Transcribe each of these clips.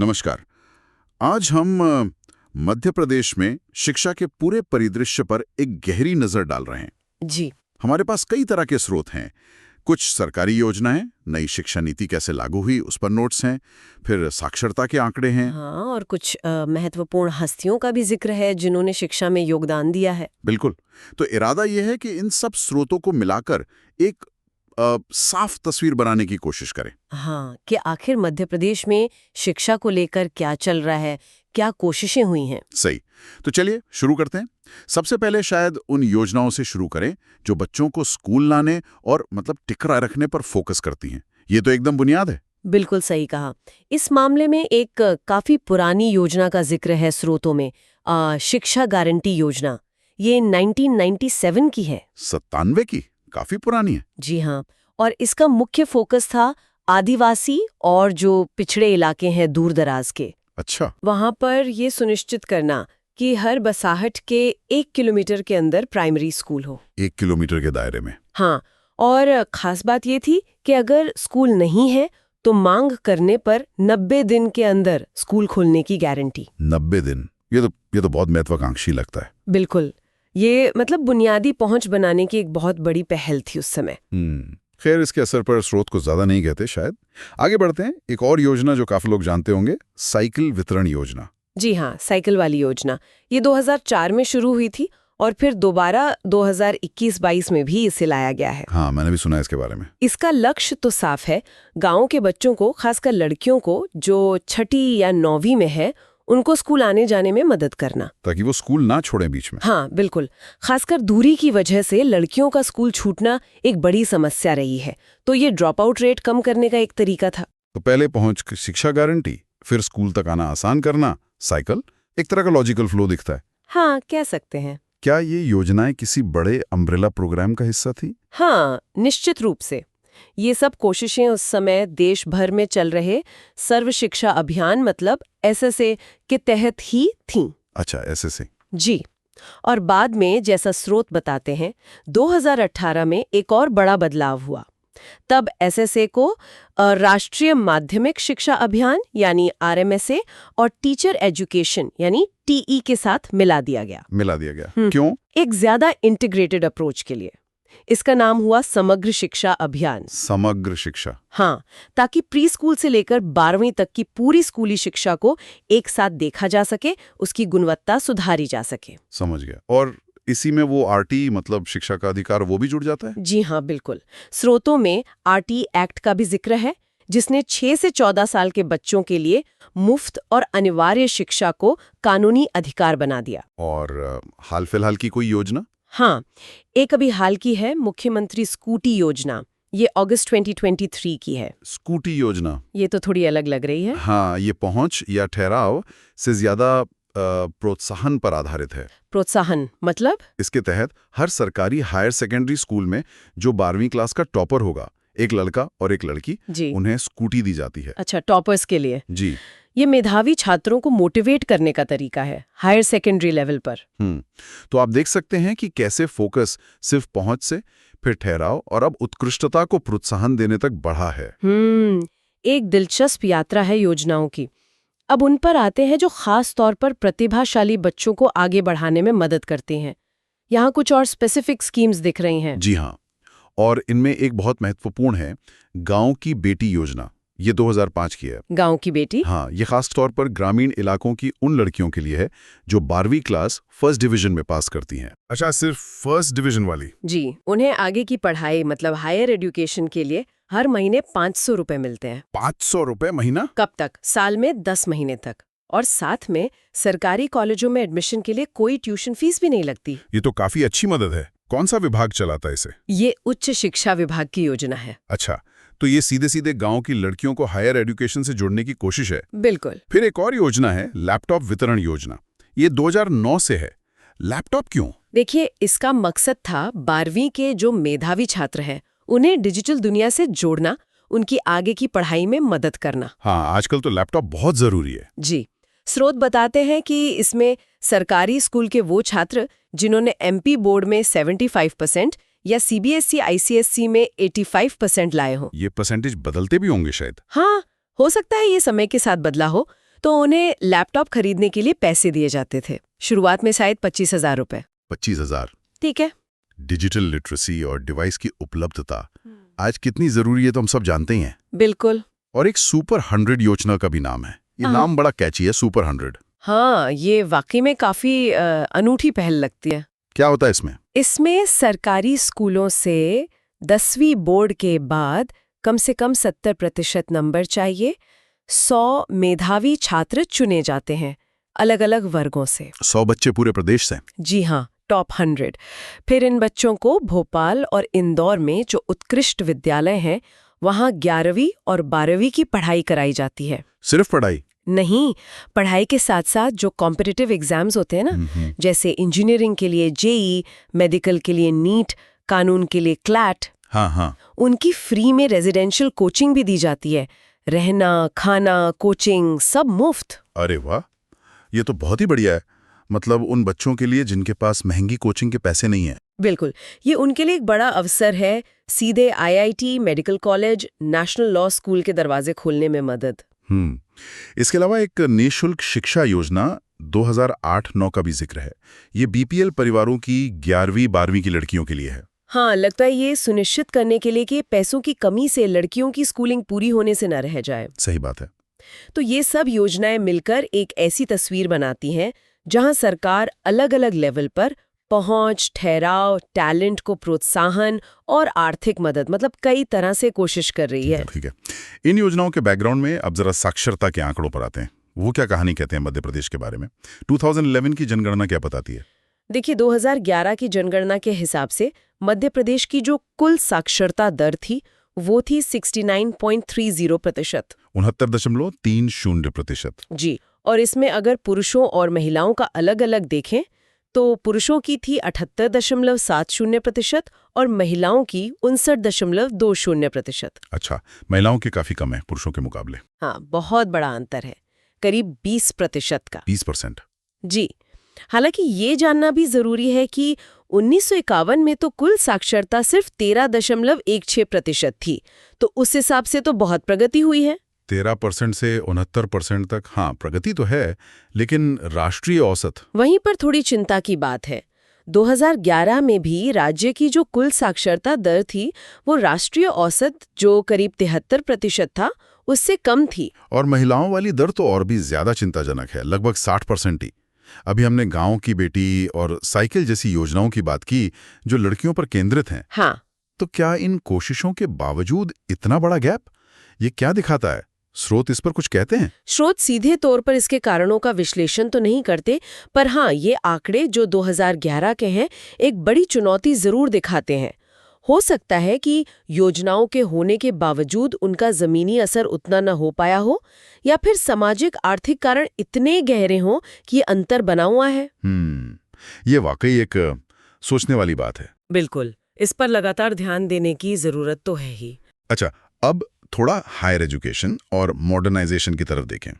नमस्कार। आज हम मध्य प्रदेश में शिक्षा के पूरे परिदृश्य पर एक गहरी नजर डाल रहे हैं। जी। हमारे पास कई तरह के स्रोत हैं। कुछ सरकारी योजनाएं, नई शिक्षा नीति कैसे लागू हुई उस पर नोट्स हैं, फिर साक्षरता के आंकड़े हैं। हाँ, और कुछ महत्वपूर्ण हस्तियों का भी जिक्र है जिन्होंने शिक्षा में योगदान दिया है। बिल्कुल। तो इरादा यह है कि इन सब स्रोतों को मिलाकर एक साफ तस्वीर बनाने की कोशिश करें। हाँ, कि आखिर मध्य प्रदेश में शिक्षा को लेकर क्या चल रहा है, क्या कोशिशें हुई हैं। सही। तो चलिए शुरू करते हैं। सबसे पहले शायद उन योजनाओं से शुरू करें जो बच्चों को स्कूल लाने और टिकरा रखने पर फोकस करती हैं। ये तो एकदम बुनियाद है। बिल्कुल सही कहा। इस मामले में एक काफी पुरानी योजना का जिक्र है स्रोतों में, शिक्षा गारंटी योजना। ये 1997 की है। 97 की? काफी पुरानी है। जी हाँ, और इसका मुख्य फोकस था आदिवासी और जो पिछड़े इलाके हैं दूर दराज के, अच्छा। वहां पर ये सुनिश्चित करना कि हर बसाहट के 1 किलोमीटर के अंदर प्राइमरी स्कूल हो। 1 किलोमीटर के दायरे में? हाँ, और खास बात ये थी कि अगर स्कूल नहीं है तो मांग करने पर 90 दिन के अंदर स्कूल खोलने की गारंटी। 90 दिन? ये तो बहुत महत्वाकांक्षी लगता है। बिल्कुल, ये बुनियादी पहुंच बनाने की एक बहुत बड़ी पहल थी उस समय। खैर, इसके असर पर स्रोत को ज्यादा नहीं कहते शायद। आगे बढ़ते हैं। एक और योजना जो काफी लोग जानते होंगे, साइकिल वितरण योजना। जी हाँ, साइकिल वाली योजना। ये 2004 में शुरू हुई थी और फिर दोबारा 2021-22 में भी इसे लाया गया है। हाँ, मैंने भी सुना है इसके बारे में। इसका लक्ष्य तो साफ है, गांव के बच्चों को, खासकर लड़कियों को जो 6ठी या 9वीं में है, उनको स्कूल आने जाने में मदद करना, ताकि वो स्कूल ना छोड़ें बीच में। हाँ बिल्कुल। खासकर दूरी की वजह से लड़कियों का स्कूल छूटना एक बड़ी समस्या रही है, तो ये ड्रॉप आउट रेट कम करने का एक तरीका था। तो पहले पहुंच शिक्षा गारंटी, फिर स्कूल तक आना आसान करना, साइकिल, एक तरह का लॉजिकल फ्लो दिखता है। हाँ, कह सकते हैं। क्या ये योजनाएं किसी बड़े अम्ब्रेला प्रोग्राम का हिस्सा थी? हाँ, निश्चित रूप से। ये सब कोशिशें उस समय देश भर में चल रहे सर्व शिक्षा अभियान SSA के तहत ही थीं। अच्छा, SSA। जी। और बाद में, जैसा स्रोत बताते हैं, 2018 में एक और बड़ा बदलाव हुआ। तब SSA को राष्ट्रीय माध्यमिक शिक्षा अभियान यानी RMSA और टीचर एजुकेशन यानी TE के साथ मिला दिया गया। क्यों? एक ज्यादा इंटीग्रेटेड अप्रोच के लिए। इसका नाम हुआ समग्र शिक्षा अभियान। समग्र शिक्षा? हाँ, ताकि प्री स्कूल से लेकर 12वीं तक की पूरी स्कूली शिक्षा को एक साथ देखा जा सके, उसकी गुणवत्ता सुधारी जा सके। समझ गया। और इसी में वो RT शिक्षा का अधिकार, वो भी जुड़ जाता है? जी हाँ, बिल्कुल। स्रोतों में RT एक्ट का भी जिक्र है, जिसने 6 से 14 साल के बच्चों के लिए मुफ्त और अनिवार्य शिक्षा को कानूनी अधिकार बना दिया। और हाल फिलहाल की कोई योजना? हाँ, एक अभी हाल की है, मुख्यमंत्री स्कूटी योजना। ये अगस्त 2023 की है। स्कूटी योजना? ये तो थोड़ी अलग लग रही है। हाँ, ये पहुंच या ठहराव से ज्यादा प्रोत्साहन पर आधारित है। प्रोत्साहन मतलब? इसके तहत हर सरकारी हायर सेकेंडरी स्कूल में जो 12वीं क्लास का टॉपर होगा, एक लड़का और एक लड़की, उन्हें स्कूटी दी जाती है। अच्छा, टॉपर्स के लिए? जी। ये मेधावी छात्रों को मोटिवेट करने का तरीका है हायर सेकेंडरी लेवल पर। तो आप देख सकते हैं कि कैसे फोकस सिर्फ पहुंच से, फिर ठहराव और अब उत्कृष्टता को प्रोत्साहन देने तक बढ़ा है। एक दिलचस्प यात्रा है योजनाओं की। अब उन पर आते हैं जो खास तौर पर प्रतिभाशाली बच्चों को आगे बढ़ाने में मदद करते हैं। यहाँ कुछ और स्पेसिफिक स्कीम्स दिख रही हैं। जी हाँ, और इनमें एक बहुत महत्वपूर्ण है, गांव की बेटी योजना। ये 2005 की है। गांव की बेटी? हाँ, ये खास तौर पर ग्रामीण इलाकों की उन लड़कियों के लिए है जो 12वीं क्लास फर्स्ट डिवीजन में पास करती हैं। अच्छा, सिर्फ फर्स्ट डिवीजन वाली? जी, उन्हें आगे की पढ़ाई हायर एजुकेशन के लिए हर महीने 500 रुपए मिलते हैं। 500 रुपए महीना? कब तक? साल में 10 महीने तक। और साथ में सरकारी कॉलेजों में एडमिशन के लिए कोई ट्यूशन फीस भी नहीं लगती। ये तो काफी अच्छी मदद है। कौन सा विभाग चलाता है इसे? ये उच्च शिक्षा विभाग की योजना है। अच्छा, तो ये सीधे सीधे गांव की लड़कियों को हायर एजुकेशन से जोड़ने की कोशिश है। बिल्कुल। फिर एक और योजना है, लैपटॉप वितरण योजना। ये 2009 से है। लैपटॉप क्यों? देखिए, इसका मकसद था 12वीं के जो मेधावी छात्र हैं, उन्हें डिजिटल दुनिया से जोड़ना, उनकी आगे की पढ़ाई में मदद करना। हाँ, आजकल तो लैपटॉप बहुत जरूरी है। जी। स्रोत बताते हैं कि इसमें सरकारी स्कूल के वो छात्र जिन्होंने MP बोर्ड में 75% या CBSE ICSE में 85% लाए हों। ये परसेंटेज बदलते भी होंगे शायद? हाँ, हो सकता है ये समय के साथ बदला हो। तो उन्हें लैपटॉप खरीदने के लिए पैसे दिए जाते थे। शुरुआत में शायद 25,000 रुपए। 25,000। ठीक है। डिजिटल लिटरेसी और डिवाइस की उपलब्धता आज कितनी जरूरी है तो हम सब जानते ही हैं। बिल्कुल। और एक सुपर 100 योजना का भी नाम है। ये नाम बड़ा कैची है, सुपर 100। हाँ, ये वाकई में काफी अनूठी पहल लगती है। क्या होता है इसमें? इसमें सरकारी स्कूलों से 10वीं बोर्ड के बाद कम से कम 70% नंबर चाहिए। 100 मेधावी छात्र चुने जाते हैं अलग अलग वर्गों से। 100 बच्चे पूरे प्रदेश से? जी हाँ, टॉप 100। फिर इन बच्चों को भोपाल और इंदौर में जो उत्कृष्ट विद्यालय हैं वहाँ 11वीं और 12वीं की पढ़ाई कराई जाती है। सिर्फ पढ़ाई नहीं, पढ़ाई के साथ साथ जो कॉम्पिटिटिव एग्जाम्स होते हैं ना, जैसे इंजीनियरिंग के लिए जेई, मेडिकल के लिए नीट, कानून के लिए क्लैट, हाँ, उनकी फ्री में रेजिडेंशियल कोचिंग भी दी जाती है। रहना, खाना, कोचिंग सब मुफ्त। अरे वाह, ये तो बहुत ही बढ़िया है। मतलब उन बच्चों के लिए जिनके पास महंगी कोचिंग के पैसे नहीं हैं। बिल्कुल, ये उनके लिए एक बड़ा अवसर है। सीधे IIT, medical college, national law school के दरवाजे खोलने में मदद। इसके अलावा एक निःशुल्क शिक्षा योजना 2008-9 का भी जिक्र है। ये बीपीएल परिवारों की 11वीं 12वीं की लड़कियों के लिए है। हाँ, लगता है ये सुनिश्चित करने के लिए कि पैसों की कमी से लड़कियों की स्कूलिंग पूरी होने से न रह जाए। सही बात है। तो ये सब योजनाएं मिलकर एक ऐसी तस्वीर बनाती हैं जहां सरकार अलग-अलग लेवल पर पहुंच, ठहराव, टैलेंट को प्रोत्साहन और आर्थिक मदद, मतलब कई तरह से कोशिश कर रही है। ठीक है। इन योजनाओं के बैकग्राउंड में अब जरा साक्षरता के आंकड़ों पर आते हैं। वो क्या कहानी कहते हैं मध्य प्रदेश के बारे में? 2011 की जनगणना क्या बताती है? देखिए, 2011 की जनगणना के हिसाब से मध्य प्रदेश की जो कुल साक्षरता दर थी वो थी 69.30%। 69.30%। जी, और इसमें अगर पुरुषों और महिलाओं का अलग अलग देखें तो पुरुषों की थी 78.70% और महिलाओं की 59.20%। अच्छा, महिलाओं की काफी कम है पुरुषों के मुकाबले। हाँ, बहुत बड़ा अंतर है, करीब 20% का। 20%? जी। हालांकि ये जानना भी जरूरी है कि 1951 में तो कुल साक्षरता सिर्फ 13.16% थी, तो उस हिसाब से तो बहुत प्रगति हुई है। 13% से 69% तक, हाँ प्रगति तो है, लेकिन राष्ट्रीय औसत? वहीं पर थोड़ी चिंता की बात है। 2011 में भी राज्य की जो कुल साक्षरता दर थी वो राष्ट्रीय औसत जो करीब 73% था उससे कम थी। और महिलाओं वाली दर तो और भी ज्यादा चिंताजनक है, लगभग 60% ही। अभी हमने गांव की बेटी और साइकिल जैसी योजनाओं की बात की जो लड़कियों पर केंद्रित हैं। हाँ, तो क्या इन कोशिशों के बावजूद इतना बड़ा गैप? ये क्या दिखाता है? स्रोत इस पर कुछ कहते हैं? स्रोत सीधे तौर पर इसके कारणों का विश्लेषण तो नहीं करते, पर हाँ, ये आंकड़े जो 2011 के हैं एक बड़ी चुनौती जरूर दिखाते हैं। हो सकता है कि योजनाओं के होने के बावजूद उनका जमीनी असर उतना न हो पाया हो, या फिर सामाजिक आर्थिक कारण इतने गहरे हों कि ये अंतर बना हुआ है। ये वाकई एक सोचने वाली बात है। बिल्कुल, इस पर लगातार ध्यान देने की जरूरत तो है ही। अच्छा, अब थोड़ा हायर एजुकेशन और मॉडर्नाइजेशन की तरफ देखें।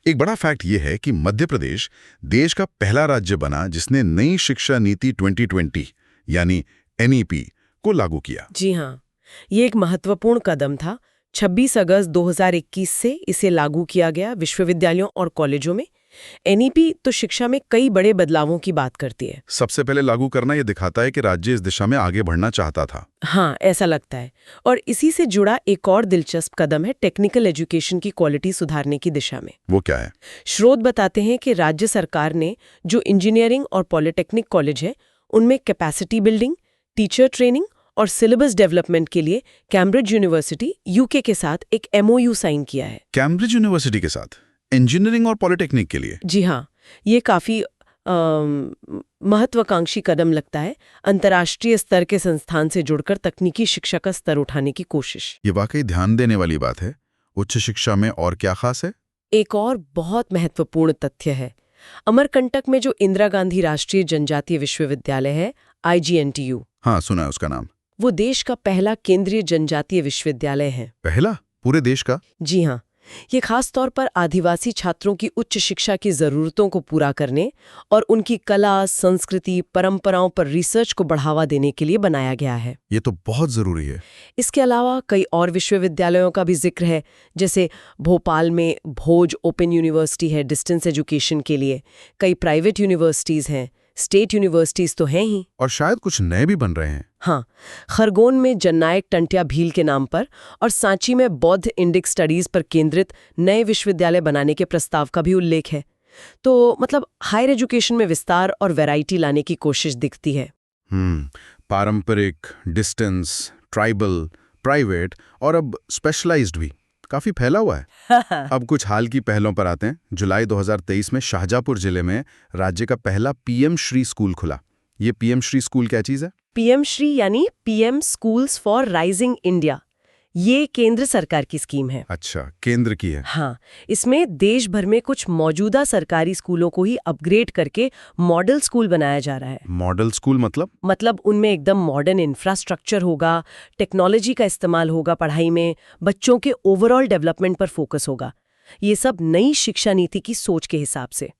एक बड़ा फैक्ट ये है कि मध्य प्रदेश देश का पहला राज्य बना जिसने नई शिक्षा नीति 2020 यानी एनईपी को लागू किया। जी हाँ, ये एक महत्वपूर्ण कदम था। 26 अगस्त 2021 से इसे लागू किया गया विश्वविद्यालयों और कॉलेजों में। एनईपी तो शिक्षा में कई बड़े बदलावों की बात करती है। सबसे पहले लागू करना ये दिखाता है कि राज्य इस दिशा में आगे बढ़ना चाहता था। हाँ, ऐसा लगता है। और इसी से जुड़ा एक और दिलचस्प कदम है टेक्निकल एजुकेशन की क्वालिटी सुधारने की दिशा में। वो क्या है? स्रोत बताते हैं कि राज्य सरकार ने जो इंजीनियरिंग और पॉलिटेक्निक कॉलेज है उनमें कैपेसिटी बिल्डिंग, टीचर ट्रेनिंग और सिलेबस डेवलपमेंट के लिए कैम्ब्रिज यूनिवर्सिटी यूके के साथ एक MOU साइन किया है। कैम्ब्रिज यूनिवर्सिटी के साथ इंजीनियरिंग और पॉलिटेक्निक के लिए? जी हाँ, ये काफी महत्वाकांक्षी कदम लगता है। अंतर्राष्ट्रीय स्तर के संस्थान से जुड़कर तकनीकी शिक्षा का स्तर उठाने की कोशिश। ये वाकई ध्यान देने वाली बात है। उच्च शिक्षा में और क्या खास है? एक और बहुत महत्वपूर्ण तथ्य है। अमरकंटक में जो इंदिरा गांधी राष्ट्रीय जनजातीय विश्वविद्यालय है, IGNTU, हाँ सुना है उसका नाम। वो देश का पहला केंद्रीय जनजातीय विश्वविद्यालय है। पहला? पूरे देश का? जी हाँ, ये खास तौर पर आदिवासी छात्रों की उच्च शिक्षा की ज़रूरतों को पूरा करने और उनकी कला, संस्कृति, परंपराओं पर रिसर्च को बढ़ावा देने के लिए बनाया गया है। ये तो बहुत ज़रूरी है। इसके अलावा कई और विश्वविद्यालयों का भी जिक्र है, जैसे भोपाल में भोज ओपन यूनिवर्सिटी है डिस्टेंस एजुकेशन के लिए, कई प्राइवेट यूनिवर्सिटीज़ हैं, स्टेट यूनिवर्सिटीज़ तो हैं ही। और शायद कुछ नए भी बन रहे हैं। हाँ, खरगोन में जननायक टंट्या भील के नाम पर और सांची में बौद्ध इंडिक स्टडीज पर केंद्रित नए विश्वविद्यालय बनाने के प्रस्ताव का भी उल्लेख है। तो मतलब हायर एजुकेशन में विस्तार और वैरायटी लाने की कोशिश दिखती है। पारंपरिक, डिस्टेंस, ट्राइबल, प्राइवेट और अब स्पेशलाइज्ड भी काफी फैला हुआ है। अब कुछ हाल की पहलों पर आते हैं। जुलाई 2023 में शाहजहाँपुर जिले में राज्य का पहला पीएम श्री स्कूल खुला। ये पीएम श्री स्कूल क्या चीज है? पीएम श्री यानी PM schools for rising India. ये केंद्र सरकार की स्कीम है। अच्छा, केंद्र की है। हाँ, इसमें देश भर में कुछ मौजूदा सरकारी स्कूलों को ही अपग्रेड करके मॉडल स्कूल बनाया जा रहा है। मॉडल स्कूल मतलब उनमें एकदम मॉडर्न इंफ्रास्ट्रक्चर होगा, टेक्नोलॉजी का इस्तेमाल होगा पढ़ाई में, बच्चों के ओवरऑल डेवलपमेंट पर फोकस होगा। ये सब नई शिक्षा नीति की सोच के हिसाब से।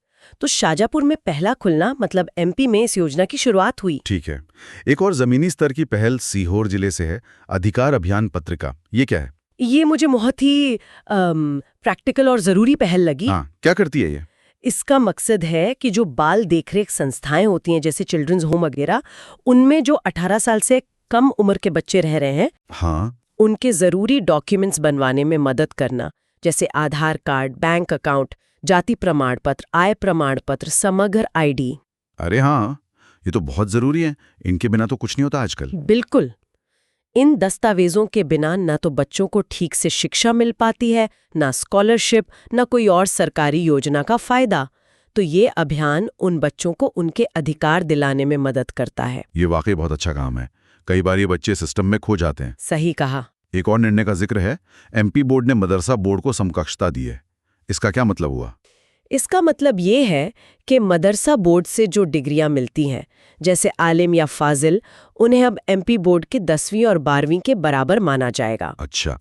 तो शाहजहाँपुर में पहला खुलना मतलब एमपी में इस योजना की शुरुआत हुई। ठीक है। एक और जमीनी स्तर की पहल सीहोर जिले से है, अधिकार अभियान पत्रिका। ये क्या है? ये मुझे बहुत ही प्रैक्टिकल और जरूरी पहल लगी। हाँ, क्या करती है ये? इसका मकसद है कि जो बाल देखरेख संस्थाएं होती हैं जैसे चिल्ड्रंस होम वगैरह, उनमें जो 18 साल से कम उम्र के बच्चे रह रहे हैं, हाँ, उनके जरूरी डॉक्यूमेंट्स बनवाने में मदद करना, जैसे आधार कार्ड, बैंक अकाउंट, जाति प्रमाण पत्र, आय प्रमाण पत्र, समग्र आईडी। अरे हाँ, ये तो बहुत जरूरी है। इनके बिना तो कुछ नहीं होता आजकल। बिल्कुल। इन दस्तावेजों के बिना ना तो बच्चों को ठीक से शिक्षा मिल पाती है, ना स्कॉलरशिप, ना कोई और सरकारी योजना का फायदा। तो ये अभियान उन बच्चों को उनके अधिकार दिलाने में मदद करता है। ये वाकई बहुत अच्छा काम है। कई बार ये बच्चे सिस्टम में खो जाते हैं। सही कहा। एक और निर्णय का जिक्र है, एमपी बोर्ड ने मदरसा बोर्ड को समकक्षता दी है। इसका क्या मतलब हुआ? इसका मतलब ये है कि मदरसा बोर्ड से जो डिग्रियां मिलती हैं, जैसे आलिम या फाजिल, उन्हें अब एमपी बोर्ड के 10वीं और 12वीं के बराबर माना जाएगा। अच्छा,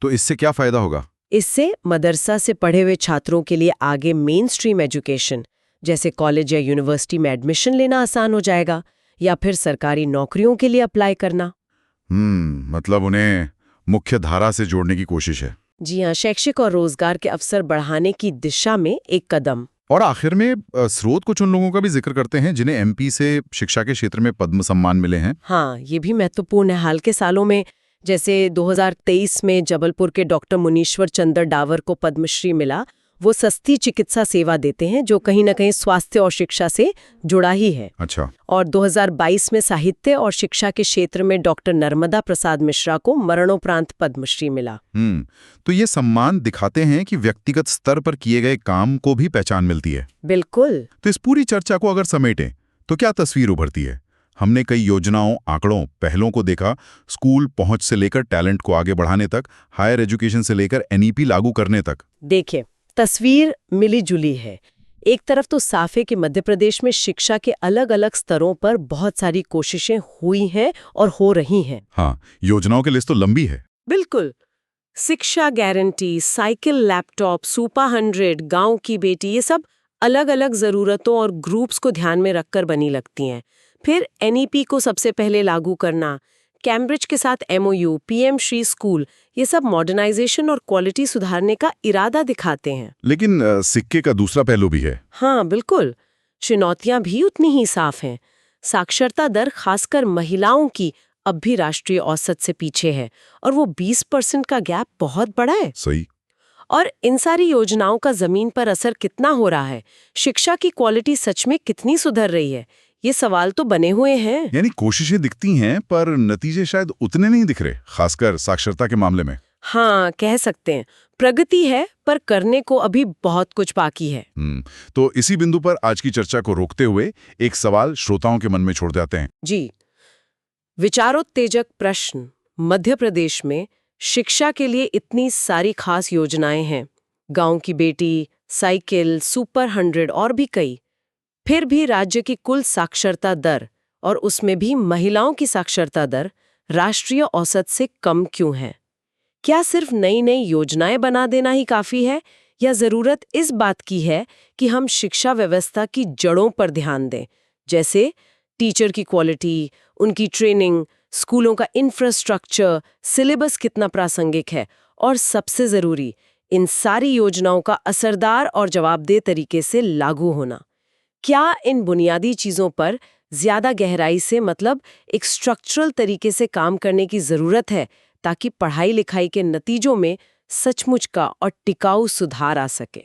तो इससे क्या फायदा होगा? इससे मदरसा से पढ़े हुए छात्रों के लिए आगे मेन स्ट्रीम एजुकेशन, जैसे कॉलेज या यूनिवर्सिटी में एडमिशन लेना आसान हो जाएगा, या फिर सरकारी नौकरियों के लिए अप्लाई करना। मतलब उन्हें मुख्य धारा से जोड़ने की कोशिश है। जी हाँ, शैक्षिक और रोजगार के अवसर बढ़ाने की दिशा में एक कदम। और आखिर में स्रोत कुछ उन लोगों का भी जिक्र करते हैं जिन्हें एमपी से शिक्षा के क्षेत्र में पद्म सम्मान मिले हैं। हाँ, ये भी महत्वपूर्ण है। हाल के सालों में जैसे 2023 में जबलपुर के डॉक्टर मुनीश्वर चंद्र डावर को पद्मश्री मिला। वो सस्ती चिकित्सा सेवा देते हैं जो कहीं ना कहीं स्वास्थ्य और शिक्षा से जुड़ा ही है। अच्छा। और 2022 में साहित्य और शिक्षा के क्षेत्र में डॉक्टर नर्मदा प्रसाद मिश्रा को मरणोपरांत पद्मश्री मिला। तो ये सम्मान दिखाते हैं कि व्यक्तिगत स्तर पर किए गए काम को भी पहचान मिलती है। बिल्कुल। तो इस पूरी चर्चा को अगर समेटें तो क्या तस्वीर उभरती है? हमने कई योजनाओं, आंकड़ों, पहलों को देखा, स्कूल पहुंच से लेकर टैलेंट को आगे बढ़ाने तक, हायर एजुकेशन से लेकर एनईपी लागू करने तक। देखिए, तस्वीर मिली जुली है। एक तरफ तो साफ है कि मध्य प्रदेश में शिक्षा के अलग अलग स्तरों पर बहुत सारी कोशिशें हुई हैं और हो रही हैं। हाँ, योजनाओं की लिस्ट तो लंबी है। बिल्कुल। शिक्षा गारंटी, साइकिल, लैपटॉप, सुपर 100, गांव की बेटी, ये सब अलग अलग जरूरतों और ग्रुप्स को ध्यान में रखकर बनी लगती हैं। फिर एनईपी को सबसे पहले लागू करना, कैम्ब्रिज के साथ एमओयू, पीएम श्री स्कूल, ये सब मॉडर्नाइजेशन और क्वालिटी सुधारने का इरादा दिखाते हैं। लेकिन सिक्के का दूसरा पहलू भी है। हाँ, बिल्कुल। चुनौतियां भी उतनी ही साफ हैं। साक्षरता दर खासकर महिलाओं की अब भी राष्ट्रीय औसत से पीछे है और वो 20% का गैप बहुत बड़ा है। सही। और इन सारी योजनाओं का जमीन पर असर कितना हो रहा है, शिक्षा की क्वालिटी सच में कितनी सुधर रही है, ये सवाल तो बने हुए हैं। यानी कोशिशें दिखती हैं पर नतीजे शायद उतने नहीं दिख रहे, खासकर साक्षरता के मामले में। हाँ, कह सकते हैं प्रगति है पर करने को अभी बहुत कुछ बाकी है। तो इसी बिंदु पर आज की चर्चा को रोकते हुए एक सवाल श्रोताओं के मन में छोड़ जाते हैं। जी, विचारोत्तेजक प्रश्न। मध्य प्रदेश में शिक्षा के लिए इतनी सारी खास योजनाएं हैं, गांव की बेटी, साइकिल, सुपर 100 और भी कई, फिर भी राज्य की कुल साक्षरता दर और उसमें भी महिलाओं की साक्षरता दर राष्ट्रीय औसत से कम क्यों है? क्या सिर्फ नई नई योजनाएं बना देना ही काफी है, या जरूरत इस बात की है कि हम शिक्षा व्यवस्था की जड़ों पर ध्यान दें, जैसे टीचर की क्वालिटी, उनकी ट्रेनिंग, स्कूलों का इंफ्रास्ट्रक्चर, सिलेबस कितना प्रासंगिक है, और सबसे जरूरी, इन सारी योजनाओं का असरदार और जवाबदेह तरीके से लागू होना। क्या इन बुनियादी चीजों पर ज्यादा गहराई से, मतलब एक स्ट्रक्चरल तरीके से काम करने की जरूरत है, ताकि पढ़ाई लिखाई के नतीजों में सचमुच का और टिकाऊ सुधार आ सके?